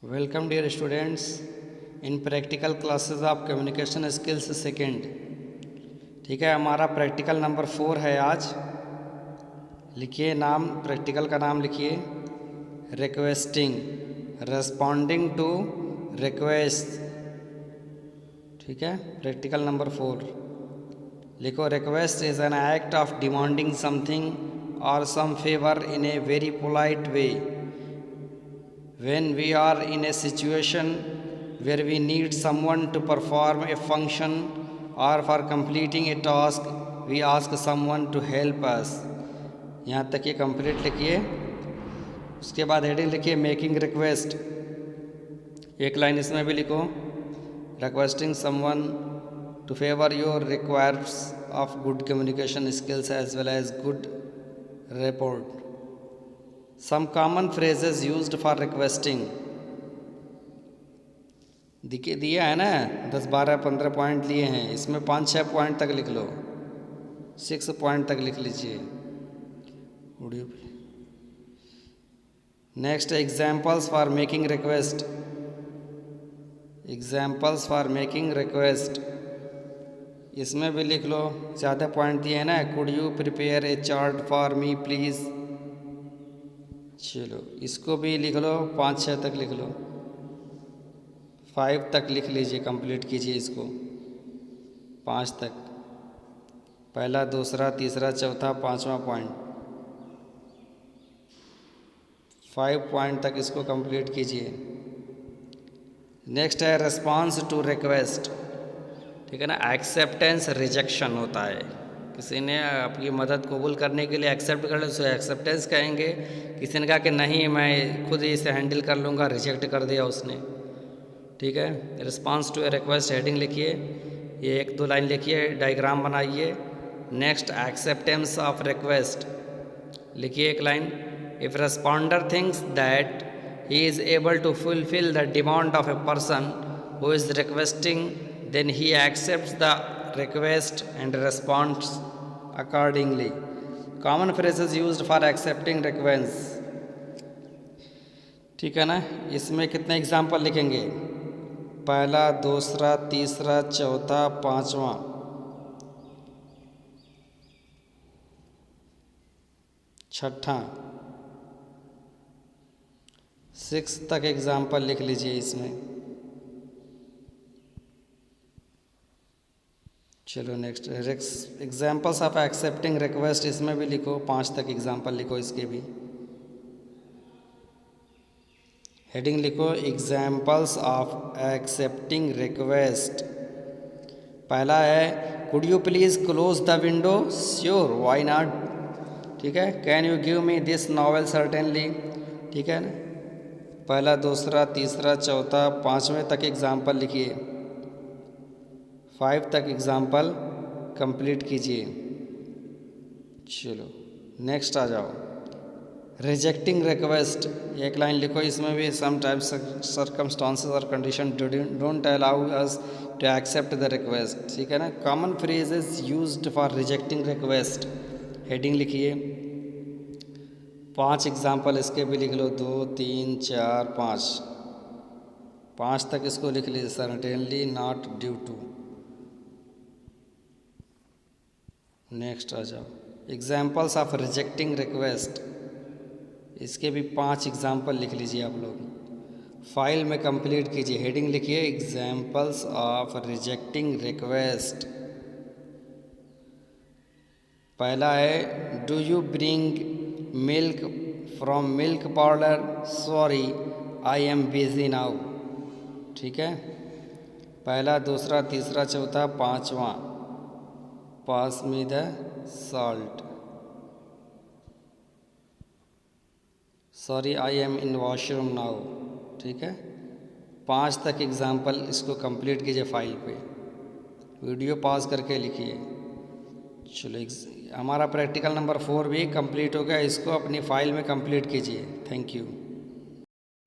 Welcome dear students in practical classes of communication skills second. ठीक है, हमारा practical number 4 है आज। लिखिए नाम, प्रैक्टिकल का नाम लिखिए रिक्वेस्टिंग, रेस्पॉन्डिंग टू रिक्वेस्ट। ठीक है, प्रैक्टिकल नंबर 4 लिखो। Request is an act of demanding something और some favour in a very polite way. When we are in a situation where we need someone to perform a function or for completing a task, we ask someone to help us। यहाँ तक ये complete लिखिए। उसके बाद heading लिखिए making request. एक line इसमें भी लिखो, requesting someone to favour your requires of good communication skills as well as good report. Some common phrases used for requesting। दिया है ना, 10, 12, 15 पॉइंट लिए हैं, इसमें 5-6 पॉइंट तक लिख लो, 6 पॉइंट तक लिख लीजिए। Next, examples for making request. Examples for making request इसमें भी लिख लो, ज़्यादा पॉइंट दिए हैं ना। Could you prepare a chart for me please. चलो इसको भी लिख लो, 5-6 तक लिख लो, 5 तक लिख लीजिए, कंप्लीट कीजिए इसको 5 तक। पहला, दूसरा, तीसरा, चौथा, 5वां पॉइंट, 5 पॉइंट तक इसको कंप्लीट कीजिए। नेक्स्ट है रिस्पॉन्स टू रिक्वेस्ट। ठीक है ना, एक्सेप्टेंस रिजेक्शन होता है। किसी ने आपकी मदद कबूल करने के लिए एक्सेप्ट कर लिया, उसे एक्सेप्टेंस कहेंगे। किसी ने कहा कि नहीं मैं खुद ही इसे हैंडल कर लूँगा, रिजेक्ट कर दिया उसने। ठीक है, response to a request heading लिखिए, ये 1-2 लाइन लिखिए, डायग्राम बनाइए। नेक्स्ट, एक्सेप्टेंस ऑफ रिक्वेस्ट लिखिए, 1 line. If responder thinks that he is able to fulfil the demand of a person who is requesting, then he accepts the request and responds accordingly। Common phrases used for accepting requests। ठीक है ना, इसमें कितने example लिखेंगे? पहला, दूसरा, तीसरा, चौथा, 5वां, 6ठा, 6 तक एग्जाम्पल लिख लीजिए इसमें। चलो next, examples of accepting request इसमें भी लिखो, 5 तक एग्जाम्पल लिखो इसके भी। हेडिंग लिखो एग्जाम्पल्स ऑफ एक्सेप्टिंग रिक्वेस्ट। पहला है could you please close the window. Sure, why not. ठीक है, can you give me this novel certainly. ठीक है ना, पहला, दूसरा, तीसरा, चौथा, 5वें तक एग्जाम्पल लिखिए, 5 तक एग्जाम्पल कंप्लीट कीजिए। चलो नेक्स्ट आ जाओ, रिजेक्टिंग रिक्वेस्ट। 1 लाइन लिखो, इसमें भी सम टाइप्स सर्कमस्टांसेस और condition don't allow us to accept the request. ठीक है ना, common phrases used for rejecting request heading लिखिए, 5 एग्जाम्पल इसके भी लिख लो, 2, 3, 4, 5 तक इसको लिख लीजिए। Certainly, not, due to. Next आ जाओ, एग्जाम्पल्स ऑफ रिजेक्टिंग रिक्वेस्ट, इसके भी 5 एग्जाम्पल लिख लीजिए आप लोग, फाइल में कंप्लीट कीजिए। हेडिंग लिखिए एग्जाम्पल्स ऑफ रिजेक्टिंग रिक्वेस्ट। पहला है do you bring milk from milk powder. Sorry I am busy now. ठीक है, पहला, दूसरा, तीसरा, चौथा, 5वां, pass me the salt. Sorry I am in washroom now. ठीक है, 5 तक एग्जाम्पल इसको कंप्लीट कीजिए फाइल पे, वीडियो पॉज करके लिखिए। चलो हमारा प्रैक्टिकल नंबर 4 भी कंप्लीट हो गया, इसको अपनी फाइल में कंप्लीट कीजिए। Thank you.